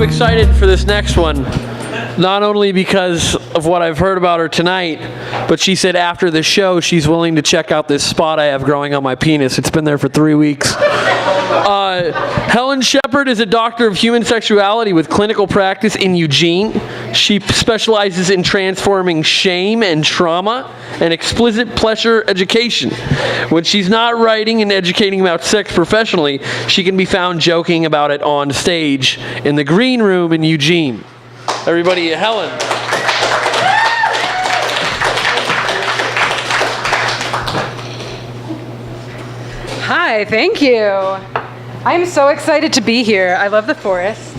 excited for this next one, not only because of what I've heard about her tonight, but she said after the show she's willing to check out this spot I have growing on my penis. It's been there for 3 weeks. Helen Shephard is a doctor of human sexuality with clinical practice in Eugene. She specializes in transforming shame and trauma and explicit pleasure education. When she's not writing and educating about sex professionally, she can be found joking about it on stage in the green room in Eugene. Everybody, Helen. Hi, thank you. I'm so excited to be here. I love the forest.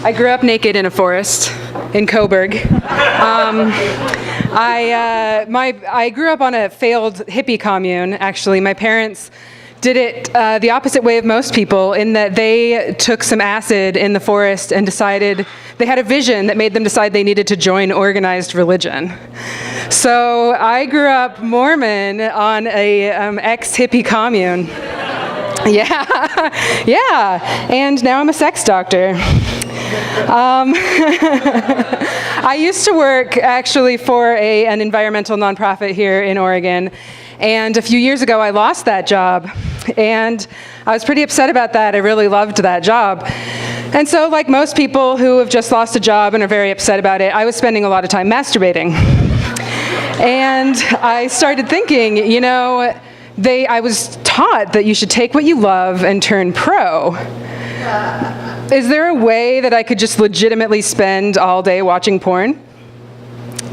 I grew up naked in a forest in Coburg. I grew up on a failed hippie commune, actually. My parents did it the opposite way of most people, in that they took some acid in the forest and decided they had a vision that made them decide they needed to join organized religion. So I grew up Mormon on a ex-hippie commune. Yeah, and now I'm a sex doctor. I used to work actually for an environmental nonprofit here in Oregon, and a few years ago I lost that job, and I was pretty upset about that. I really loved that job. And so, like most people who have just lost a job and are very upset about it, I was spending a lot of time masturbating. And I started thinking, I was taught that you should take what you love and turn pro. Is there a way that I could just legitimately spend all day watching porn?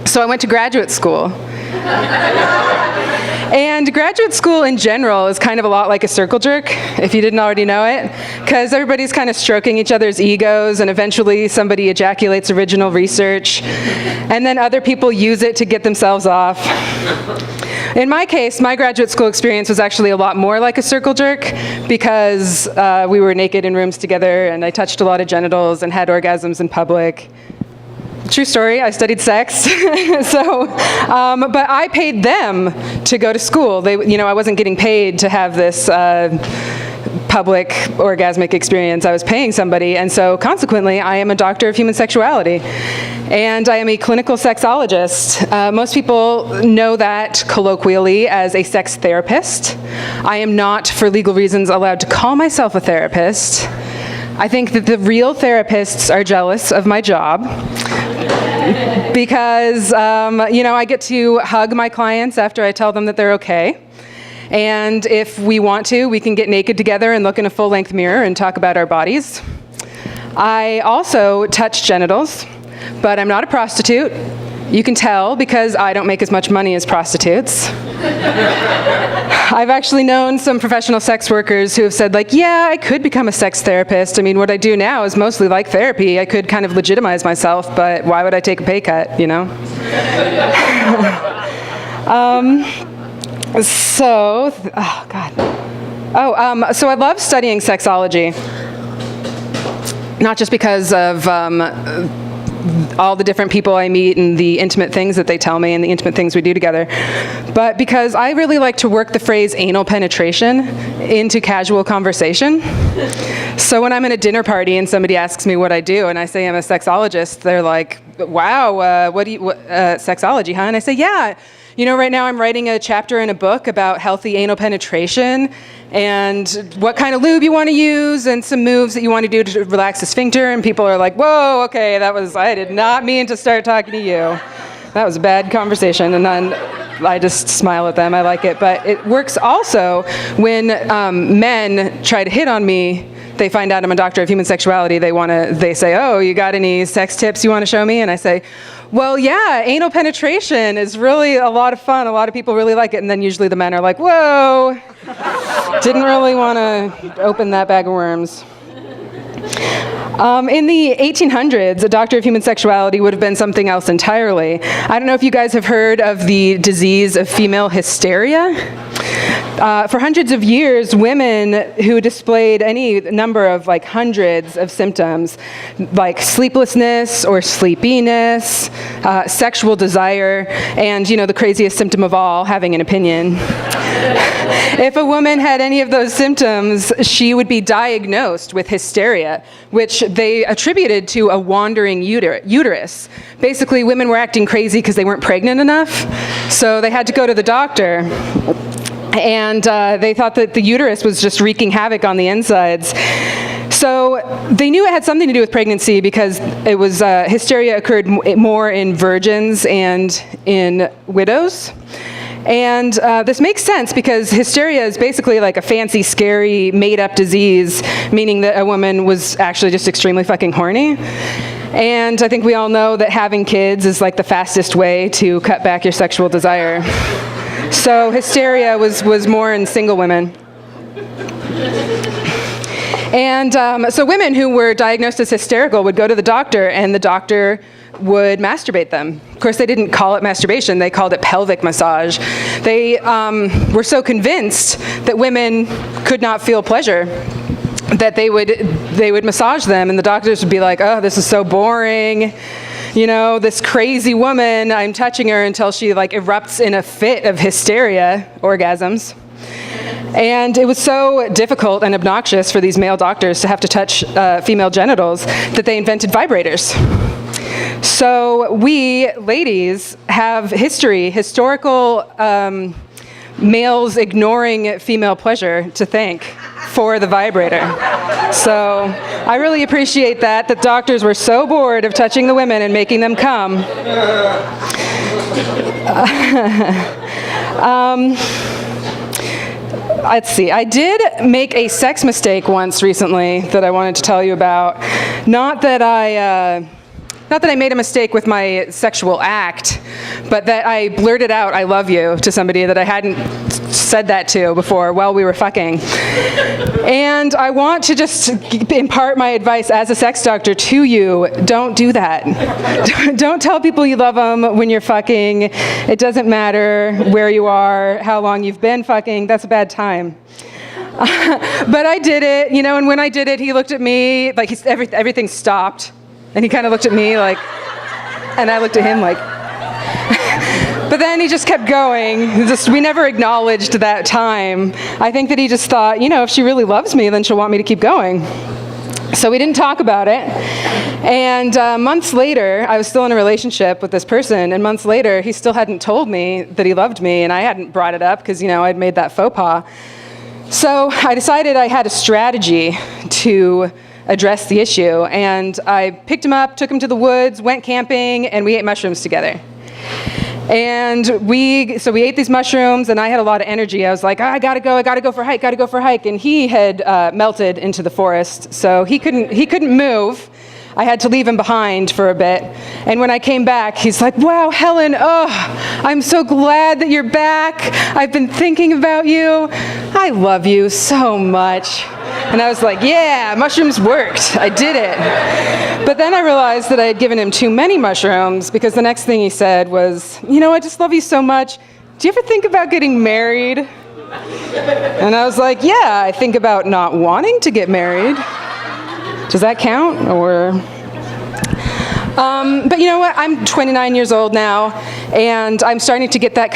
So I went to graduate school. And graduate school in general is kind of a lot like a circle jerk, if you didn't already know it, because everybody's kind of stroking each other's egos, and eventually somebody ejaculates original research, and then other people use it to get themselves off. In my case, my graduate school experience was actually a lot more like a circle jerk, because we were naked in rooms together, and I touched a lot of genitals and had orgasms in public. True story, I studied sex. But I paid them to go to school. I wasn't getting paid to have this public orgasmic experience. I was paying somebody, and so consequently, I am a doctor of human sexuality. And I am a clinical sexologist. Most people know that colloquially as a sex therapist. I am not, for legal reasons, allowed to call myself a therapist. I think that the real therapists are jealous of my job because, I get to hug my clients after I tell them that they're okay. And if we want to, we can get naked together and look in a full-length mirror and talk about our bodies. I also touch genitals, but I'm not a prostitute. You can tell because I don't make as much money as prostitutes. I've actually known some professional sex workers who have said, yeah, I could become a sex therapist. I mean, what I do now is mostly like therapy. I could kind of legitimize myself, but why would I take a pay cut, So I love studying sexology. Not just because of all the different people I meet and the intimate things that they tell me and the intimate things we do together, but because I really like to work the phrase anal penetration into casual conversation. So when I'm at a dinner party and somebody asks me what I do and I say I'm a sexologist, they're like, wow, sexology, huh? And I say, yeah. Right now I'm writing a chapter in a book about healthy anal penetration and what kind of lube you want to use and some moves that you want to do to relax the sphincter. And people are like, whoa, okay, I did not mean to start talking to you. That was a bad conversation. And then I just smile at them. I like it. But it works also when men try to hit on me. They find out I'm a doctor of human sexuality. They say, oh, you got any sex tips you want to show me? And I say, well, yeah, anal penetration is really a lot of fun. A lot of people really like it. And then usually the men are like, whoa, didn't really want to open that bag of worms. In the 1800s, a doctor of human sexuality would have been something else entirely. I don't know if you guys have heard of the disease of female hysteria. For hundreds of years, women who displayed any number of hundreds of symptoms, like sleeplessness or sleepiness, sexual desire, and the craziest symptom of all, having an opinion, If a woman had any of those symptoms, she would be diagnosed with hysteria, which they attributed to a wandering uterus. Basically, women were acting crazy because they weren't pregnant enough, so they had to go to the doctor. And they thought that the uterus was just wreaking havoc on the insides. So they knew it had something to do with pregnancy because it was hysteria occurred more in virgins and in widows. And this makes sense because hysteria is basically like a fancy, scary, made-up disease, meaning that a woman was actually just extremely fucking horny. And I think we all know that having kids is like the fastest way to cut back your sexual desire. So hysteria was more in single women. And so women who were diagnosed as hysterical would go to the doctor, and the doctor would masturbate them. Of course, they didn't call it masturbation, they called it pelvic massage. They were so convinced that women could not feel pleasure that they would massage them, and the doctors would be like, oh, this is so boring. You know, this crazy woman, I'm touching her until she like erupts in a fit of hysteria, orgasms. And it was so difficult and obnoxious for these male doctors to have to touch female genitals that they invented vibrators. So we, ladies, have historical males ignoring female pleasure to thank for the vibrator. So I really appreciate that doctors were so bored of touching the women and making them come. Let's see, I did make a sex mistake once recently that I wanted to tell you about. Not that I made a mistake with my sexual act, but that I blurted out, I love you, to somebody that I hadn't said that to before while we were fucking. And I want to just impart my advice as a sex doctor to you. Don't do that. Don't tell people you love them when you're fucking. It doesn't matter where you are, how long you've been fucking. That's a bad time. But I did it, you know, and when I did it, he looked at me, like everything stopped. And he kind of looked at me like, and I looked at him like, but then he just kept going. We never acknowledged that time. I think that he just thought, you know, if she really loves me, then she'll want me to keep going. So we didn't talk about it. And months later, I was still in a relationship with this person, and months later, he still hadn't told me that he loved me, and I hadn't brought it up because, you know, I'd made that faux pas. So I decided I had a strategy to address the issue, and I picked him up, took him to the woods, went camping, and we ate mushrooms together. And we ate these mushrooms, and I had a lot of energy. I was like, I gotta go for a hike, and he had melted into the forest, so he couldn't move. I had to leave him behind for a bit. And when I came back, he's like, wow, Helen, I'm so glad that you're back. I've been thinking about you. I love you so much. And I was like, yeah, mushrooms worked. I did it. But then I realized that I had given him too many mushrooms, because the next thing he said was, you know, I just love you so much. Do you ever think about getting married? And I was like, yeah, I think about not wanting to get married. Does that count? Or but you know what? I'm 29 years old now, and I'm starting to get that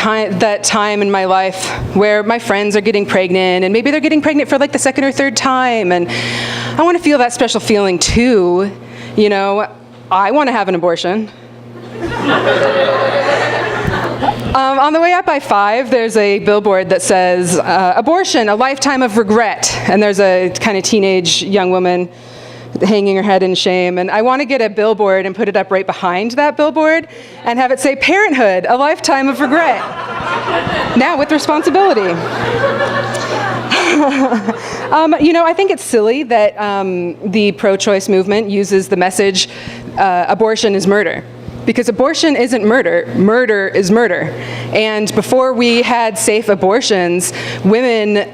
time in my life where my friends are getting pregnant, and maybe they're getting pregnant for like the second or third time, and I want to feel that special feeling too. You know, I want to have an abortion. On the way up I-5, there's a billboard that says, abortion, a lifetime of regret. And there's a kind of teenage young woman hanging her head in shame. And I want to get a billboard and put it up right behind that billboard and have it say, parenthood, a lifetime of regret. Now with responsibility. You know, I think it's silly that the pro-choice movement uses the message, abortion is murder. Because abortion isn't murder. Murder is murder. And before we had safe abortions, women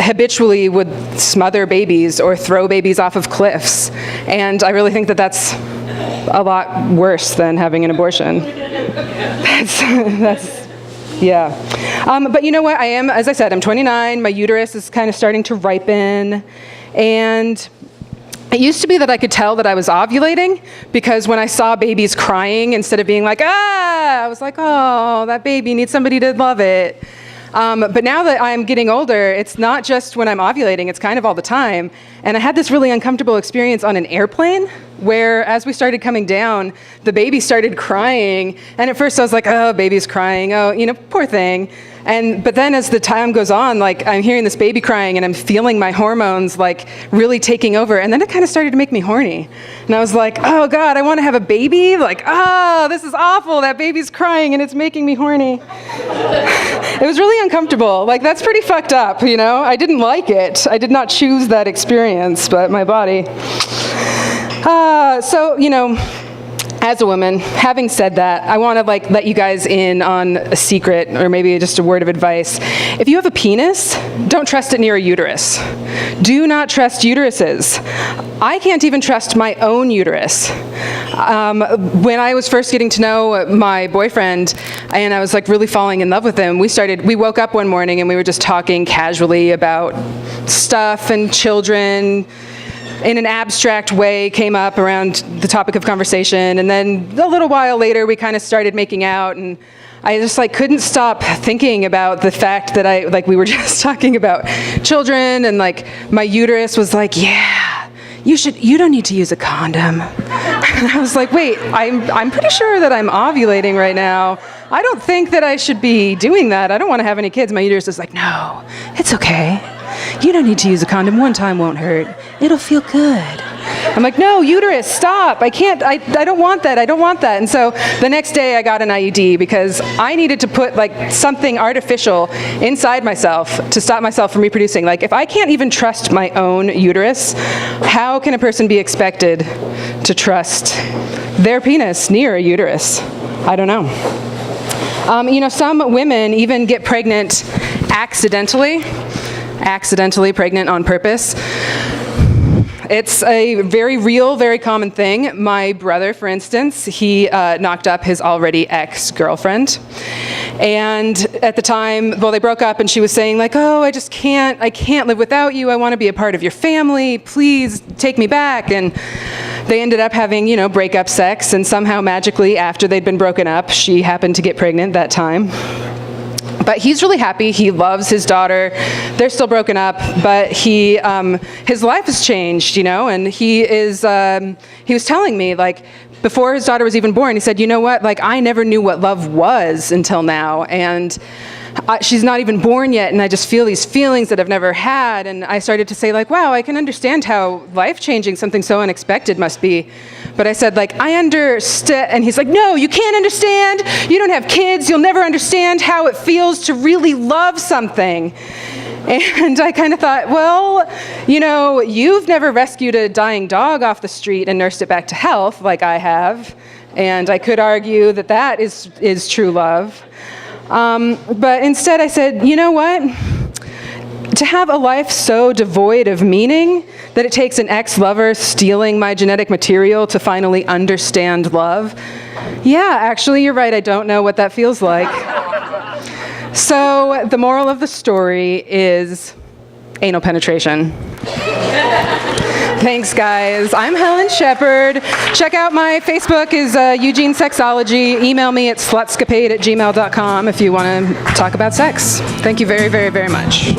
habitually would smother babies or throw babies off of cliffs. And I really think that that's a lot worse than having an abortion. Yeah. But you know what? I am, as I said, I'm 29. My uterus is kind of starting to ripen. And it used to be that I could tell that I was ovulating, because when I saw babies crying, instead of being like, I was like, oh, that baby needs somebody to love it. But now that I'm getting older, it's not just when I'm ovulating, it's kind of all the time. And I had this really uncomfortable experience on an airplane where as we started coming down, the baby started crying. And at first I was like, oh, baby's crying. Oh, poor thing. But then as the time goes on, like I'm hearing this baby crying and I'm feeling my hormones like really taking over. And then it kind of started to make me horny. And I was like, oh God, I want to have a baby. Like, oh, this is awful. That baby's crying and it's making me horny. It was really uncomfortable. Like that's pretty fucked up, I didn't like it. I did not choose that experience, but my body. As a woman, having said that, I want to let you guys in on a secret, or maybe just a word of advice. If you have a penis, don't trust it near a uterus. Do not trust uteruses. I can't even trust my own uterus. When I was first getting to know my boyfriend, and I was really falling in love with him, we woke up one morning and we were just talking casually about stuff and children. In an abstract way, came up around the topic of conversation, and then a little while later we kind of started making out, and I just couldn't stop thinking about the fact that we were just talking about children, and my uterus was yeah, you don't need to use a condom. And I was like, wait, I'm pretty sure that I'm ovulating right now. I don't think that I should be doing that. I don't want to have any kids. My uterus is like, no, it's okay. You don't need to use a condom. One time won't hurt. It'll feel good. I'm like, no, uterus, stop. I can't, I don't want that. I don't want that. And so the next day I got an IUD because I needed to put something artificial inside myself to stop myself from reproducing. If I can't even trust my own uterus, how can a person be expected to trust their penis near a uterus? I don't know. Some women even get pregnant accidentally pregnant on purpose. It's a very real, very common thing. My brother, for instance, he knocked up his already ex-girlfriend. And at the time, they broke up and she was saying oh, I can't live without you. I want to be a part of your family. Please take me back. And they ended up having, breakup sex. And somehow magically, after they'd been broken up, she happened to get pregnant that time. But he's really happy. He loves his daughter. They're still broken up, but his life has changed, and he was telling me, before his daughter was even born, he said, you know what, I never knew what love was until now, and she's not even born yet, and I just feel these feelings that I've never had. And I started to say wow, I can understand how life-changing something so unexpected must be. But I said I understand, and he's like, no, you can't understand. You don't have kids. You'll never understand how it feels to really love something. And I kind of thought, well, you've never rescued a dying dog off the street and nursed it back to health like I have. And I could argue that is true love. But instead I said, you know what? To have a life so devoid of meaning that it takes an ex-lover stealing my genetic material to finally understand love, yeah, actually, you're right. I don't know what that feels like. So the moral of the story is anal penetration. Thanks, guys. I'm Helen Shephard. Check out my Facebook is Eugene Sexology. Email me at slutscapade@gmail.com if you want to talk about sex. Thank you very, very, very much.